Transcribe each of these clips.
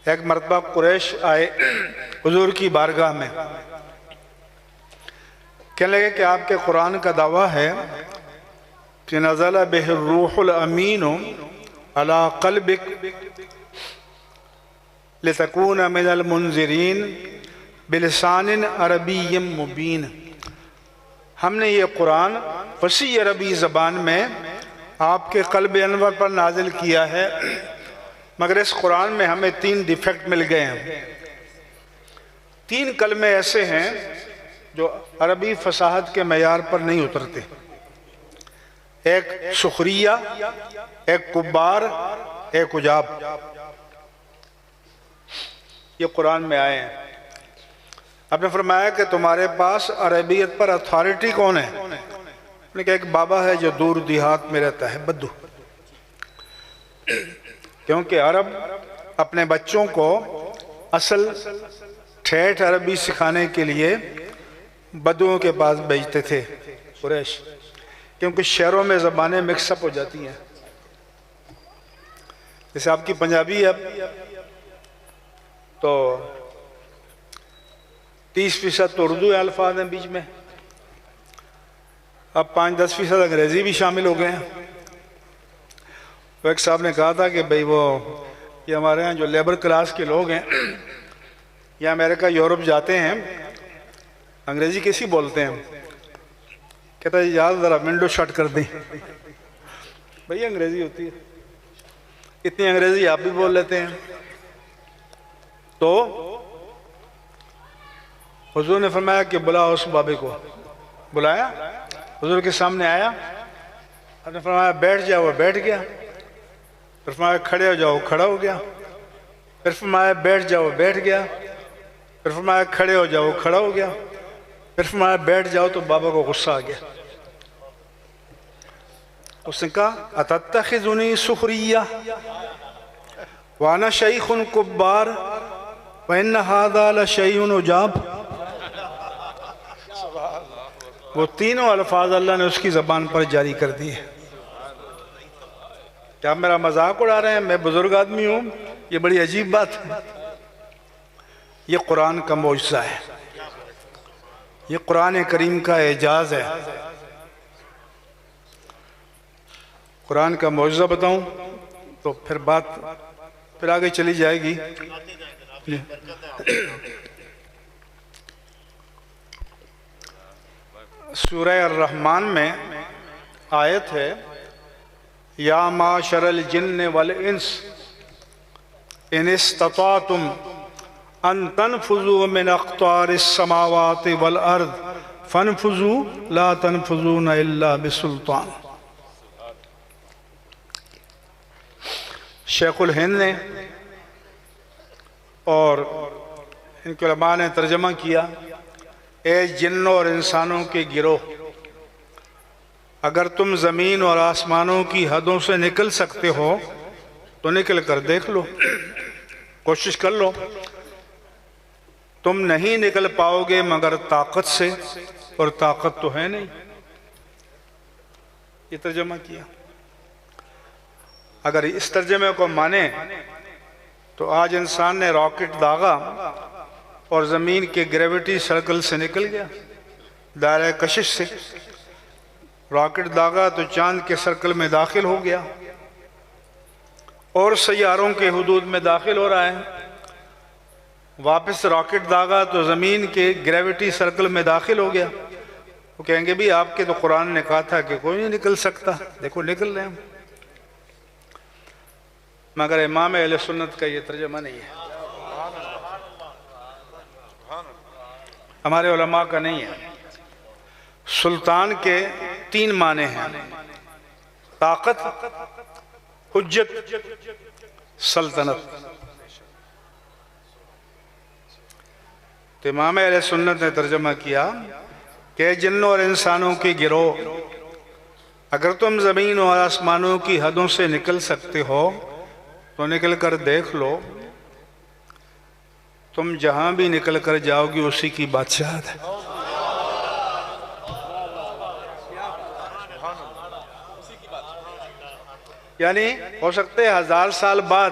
ایک مرتبہ قریش آئے حضور کی بارگاہ میں، کہنے لگے کہ آپ کے قرآن کا دعویٰ ہے کہ نزل بہ الروح الامین علی قلبک لتکون من المنذرین بلسان عربی مبین۔ ہم نے یہ قرآن فصیح عربی زبان میں آپ کے قلب انور پر نازل کیا ہے، مگر اس قرآن میں ہمیں 3 ڈیفیکٹ مل گئے ہیں۔ 3 کلمے ایسے ہیں جو عربی فصاحت کے معیار پر نہیں اترتے، ایک سخریہ، ایک کبار، ایک عجاب۔ یہ قرآن میں آئے ہیں۔ آپ نے فرمایا کہ تمہارے پاس عربیت پر اتھارٹی کون ہے؟ انہوں نے کہا ایک بابا ہے جو دور دیہات میں رہتا ہے، بدو۔ کیونکہ عرب اپنے بچوں کو اصل ٹھیٹھ عربی سکھانے کے لیے بدوؤں کے پاس بھیجتے تھے قریش، کیونکہ شہروں میں زبانیں مکس اپ ہو جاتی ہیں۔ جیسے آپ کی پنجابی ہے تو 30% تو اردو الفاظ ہیں بیچ میں، اب 5-10% انگریزی بھی شامل ہو گئے ہیں۔ تو ایک صاحب نے کہا تھا کہ بھئی یہ ہمارے ہاں جو لیبر کلاس کے لوگ ہیں یا امریکہ یورپ جاتے ہیں انگریزی کیسی بولتے ہیں؟ کہتا ہے یار ذرا ونڈو شٹ کر دیں۔ بھئی انگریزی ہوتی ہے، اتنی انگریزی آپ بھی بول لیتے ہیں۔ تو حضور نے فرمایا کہ بلا اس بابے کو، بلایا، حضور کے سامنے آیا، آپ نے فرمایا بیٹھ جاؤ، وہ بیٹھ گیا، پھر فرمایا کھڑے ہو جاؤ، کھڑا ہو گیا، پھر فرمایا بیٹھ جاؤ، بیٹھ گیا، پھر فرمایا کھڑے ہو جاؤ، کھڑا ہو گیا، پھر فرمایا بیٹھ جاؤ، تو بابا کو غصہ آ گیا۔ اس نے کہا اتتخذنی سخریہ وانا شیخ کبار وان ھذا لشیء عجاب۔ وہ تینوں الفاظ اللہ نے اس کی زبان پر جاری کر دیے۔ کیا آپ میرا مذاق اڑا رہے ہیں؟ میں بزرگ آدمی ہوں، یہ بڑی عجیب بات ہے۔ یہ قرآن کا معجزہ ہے، یہ قرآن کریم کا اعجاز ہے۔ قرآن کا معجزہ بتاؤں تو پھر بات پھر آگے چلی جائے گی۔ سورہ الرحمن میں آیت ہے یا معاشر الجن والانس ان استطعتم ان تنفذوا من اقطار السماوات والارض فانفذوا لا تنفذون الا بسلطان۔ شیخ الہند نے اور ان کے علماء نے ترجمہ کیا، اے جنوں اور انسانوں کے گروہ، اگر تم زمین اور آسمانوں کی حدوں سے نکل سکتے ہو تو نکل کر دیکھ لو، کوشش کر لو۔ تم نہیں نکل پاؤ گے مگر طاقت سے، اور طاقت تو ہے نہیں۔ یہ ترجمہ کیا۔ اگر اس ترجمے کو مانے تو آج انسان نے راکٹ داغا اور زمین کے گریویٹی سرکل سے نکل گیا، دائرہ کشش سے۔ راکٹ داغا تو چاند کے سرکل میں داخل ہو گیا اور سیاروں کے حدود میں داخل ہو رہا ہے۔ واپس راکٹ داغا تو زمین کے گریویٹی سرکل میں داخل ہو گیا۔ وہ کہیں گے بھی آپ کے تو قرآن نے کہا تھا کہ کوئی نہیں نکل سکتا، دیکھو نکل رہے ہیں۔ مگر امام اہل سنت کا یہ ترجمہ نہیں ہے، ہمارے علماء کا نہیں ہے۔ سلطان کے 3 معنی ہیں، طاقت، حجت، سلطنت۔ تو امام اہل سنت نے ترجمہ کیا کہ جنوں اور انسانوں کے گروہ، اگر تم زمین اور آسمانوں کی حدوں سے نکل سکتے ہو تو نکل کر دیکھ لو، تم جہاں بھی نکل کر جاؤ گی اسی کی بادشاہت ہے۔ یعنی ہو سکتے 1000 سال بعد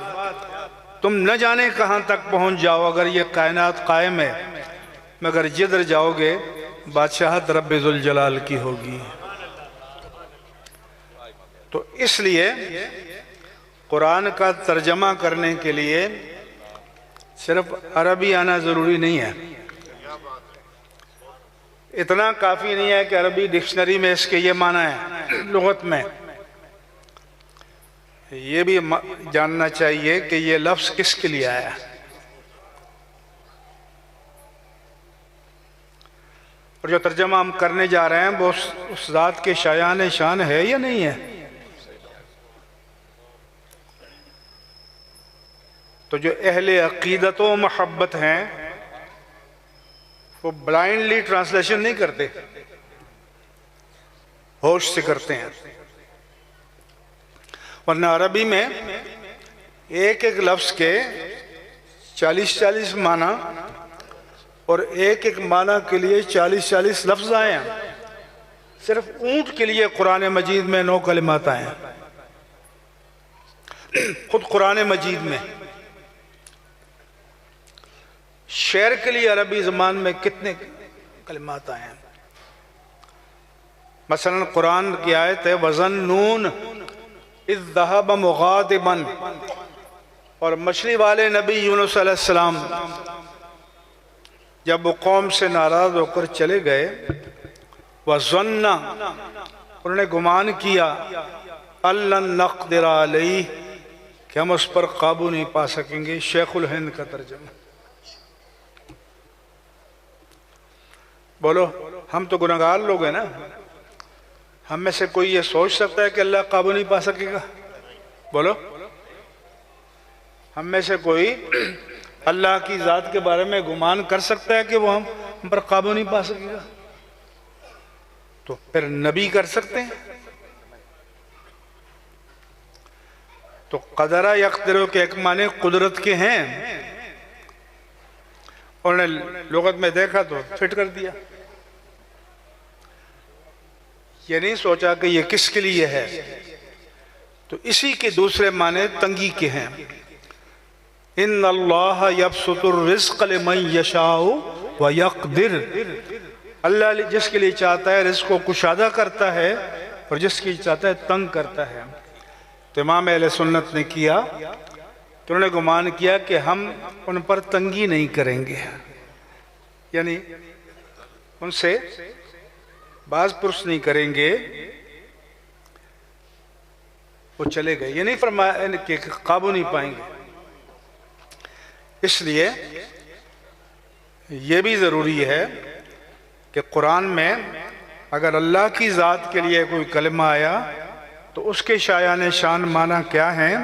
تم نہ جانے کہاں تک پہنچ جاؤ اگر یہ کائنات قائم ہے، مگر جدھر جاؤ گے بادشاہت رب ذوالجلال کی ہوگی۔ تو اس لیے قرآن کا ترجمہ کرنے کے لیے صرف عربی آنا ضروری نہیں ہے، اتنا کافی نہیں ہے کہ عربی ڈکشنری میں اس کے یہ معنی ہے، لغت میں یہ بھی جاننا چاہیے کہ یہ لفظ کس کے لیے آیا ہے۔ اور جو ترجمہ ہم کرنے جا رہے ہیں وہ اس ذات کے شایان شان ہے یا نہیں ہے؟ تو جو اہل عقیدت و محبت ہیں وہ بلائنڈلی ٹرانسلیشن نہیں کرتے، ہوش سے کرتے ہیں۔ ورنہ عربی میں ایک ایک لفظ کے 40 معنی اور ایک ایک معنی کے لیے 40 لفظ آئے ہیں۔ صرف اونٹ کے لیے قرآن مجید میں 9 کلمات آئے ہیں، خود قرآن مجید میں۔ شعر کے لیے عربی زبان میں کتنے کلمات آئے ہیں؟ مثلا قرآن کی آیت ہے وَظَنُّونَ اِذْ ذَهَبَ مُغَاضِبًا، اور مچھلی والے نبی یونس علیہ السلام جب وہ قوم سے ناراض ہو کر چلے گئے، وَظَنَّ، انہوں نے گمان کیا، أَلَّن نَقْدِرَ عَلَيْهِ، کہ ہم اس پر قابو نہیں پا سکیں گے۔ شیخ الہند کا ترجمہ۔ بولو، ہم تو گناہگار لوگ ہیں نا، ہم میں سے کوئی یہ سوچ سکتا ہے کہ اللہ قابو نہیں پا سکے گا؟ بولو، ہم میں سے کوئی اللہ کی ذات کے بارے میں گمان کر سکتا ہے کہ وہ ہم پر قابو نہیں پا سکے گا؟ تو پھر نبی کر سکتے ہیں؟ تو قدرہ یقدرو کے ایک معنی قدرت کے ہیں، انہوں نے لغت میں دیکھا تو فٹ کر دیا، یہ نہیں سوچا کہ یہ کس کے لیے ہے۔ تو اسی کے دوسرے معنی تنگی کے ہیں، ان اللہ یبسط الرزق لمن یشاء ویقدر، اللہ جس کے لیے چاہتا ہے رزق کو کشادہ کرتا ہے اور جس کے لیے چاہتا ہے تنگ کرتا ہے۔ تو امام اہل سنت نے کیا تو انہوں نے گمان کیا کہ ہم ان پر تنگی نہیں کریں گے، یعنی ان سے باز پرس نہیں کریں گے، وہ چلے گئے، یہ نہیں فرمایا کہ قابو نہیں پائیں گے۔ اس لیے یہ بھی ضروری ہے کہ قرآن میں اگر اللہ کی ذات کے لیے کوئی کلمہ آیا تو اس کے شایان شان معنی کیا ہیں،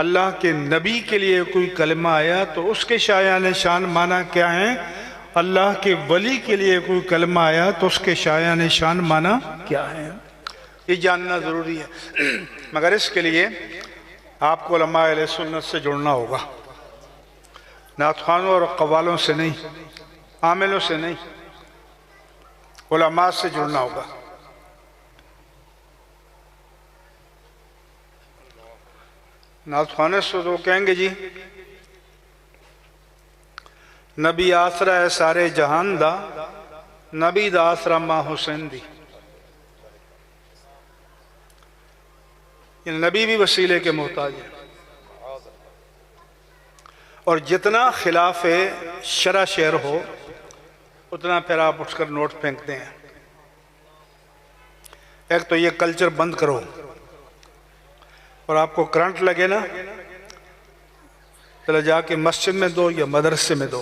اللہ کے نبی کے لیے کوئی کلمہ آیا تو اس کے شایان شان معنی کیا ہیں، اللہ کے ولی کے لیے کوئی کلمہ آیا تو اس کے شایان شان معنی کیا ہیں، یہ جاننا ضروری ہے۔ مگر اس کے لیے آپ کو علماء اہل سنت سے جڑنا ہوگا، نعت خوانوں اور قوالوں سے نہیں، عاملوں سے نہیں، علماء سے جڑنا ہوگا۔ نعت خوانے سے تو کہیں گے جی نبی آسرا ہے سارے جہان دا، نبی دا آسرا ماں حسین دی، یہ نبی بھی وسیلے کے محتاج ہے، اور جتنا خلاف شرع شعر ہو اتنا پھر آپ اٹھ کر نوٹ پھینکتے ہیں۔ ایک تو یہ کلچر بند کرو، اور آپ کو کرنٹ لگے نا چلے جا کے مسجد میں دو یا مدرسے میں دو۔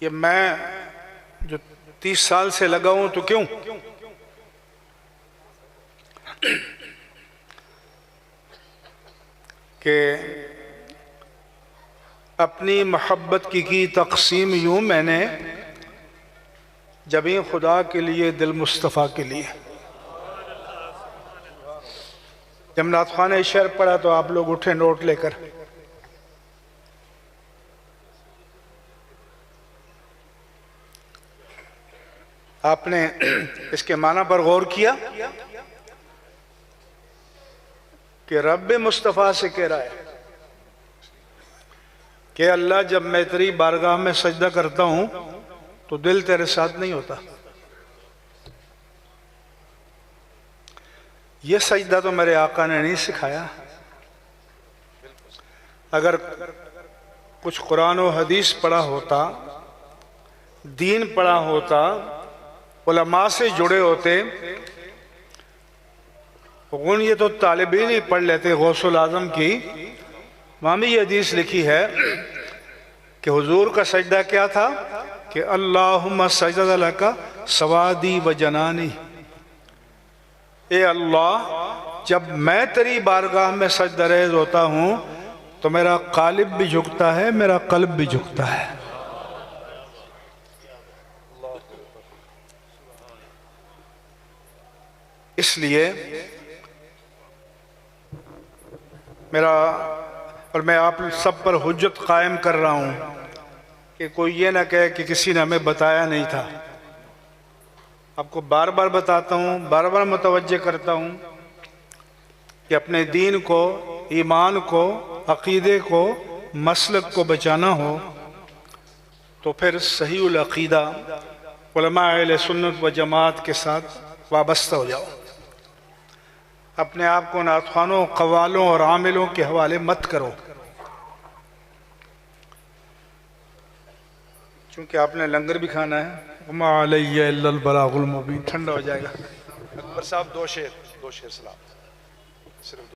یہ میں جو 30 سال سے لگا ہوں تو کیوں؟ کہ اپنی محبت کی تقسیم یوں میں نے جبیں خدا کے لیے دل مصطفیٰ کے لیے۔ جب نعت خوان نے شعر پڑھا تو آپ لوگ اٹھے نوٹ لے کر، آپ نے اس کے معنی پر غور کیا کہ رب مصطفیٰ سے کہہ رہا ہے کہ اللہ جب میں تیری بارگاہ میں سجدہ کرتا ہوں تو دل تیرے ساتھ نہیں ہوتا. یہ سجدہ تو میرے آقا نے نہیں سکھایا. اگر کچھ قرآن و حدیث پڑھا ہوتا، دین پڑھا ہوتا، علماء سے جڑے ہوتے، یہ تو طالبین ہی پڑھ لیتے. غوث العظم کی وہاں بھی یہ حدیث لکھی ہے کہ حضور کا سجدہ کیا تھا کہ اللہم سجد لک سوادی و جنانی. اے اللہ، جب میں تیری بارگاہ میں سجدہ ریز ہوتا ہوں تو میرا قالب بھی جھکتا ہے، میرا قلب بھی جھکتا ہے. اس لیے میرا اور میں آپ سب پر حجت قائم کر رہا ہوں کہ کوئی یہ نہ کہے کہ کسی نے ہمیں بتایا نہیں تھا. آپ کو بار بار بتاتا ہوں، بار بار متوجہ کرتا ہوں کہ اپنے دین کو، ایمان کو، عقیدے کو، مسلک کو بچانا ہو تو پھر صحیح العقیدہ علماء اہل سنت و جماعت کے ساتھ وابستہ ہو جاؤ. اپنے آپ کو نعت خوانوں، قوالوں اور عاملوں کے حوالے مت کرو، چونکہ آپ نے لنگر بھی کھانا ہے. وَمَا عَلَيَّ إِلَّا الْبَلَاغُ الْمُبِينُ. ٹھنڈا ہو جائے گا. اکبر صاحب دو شعر سلام.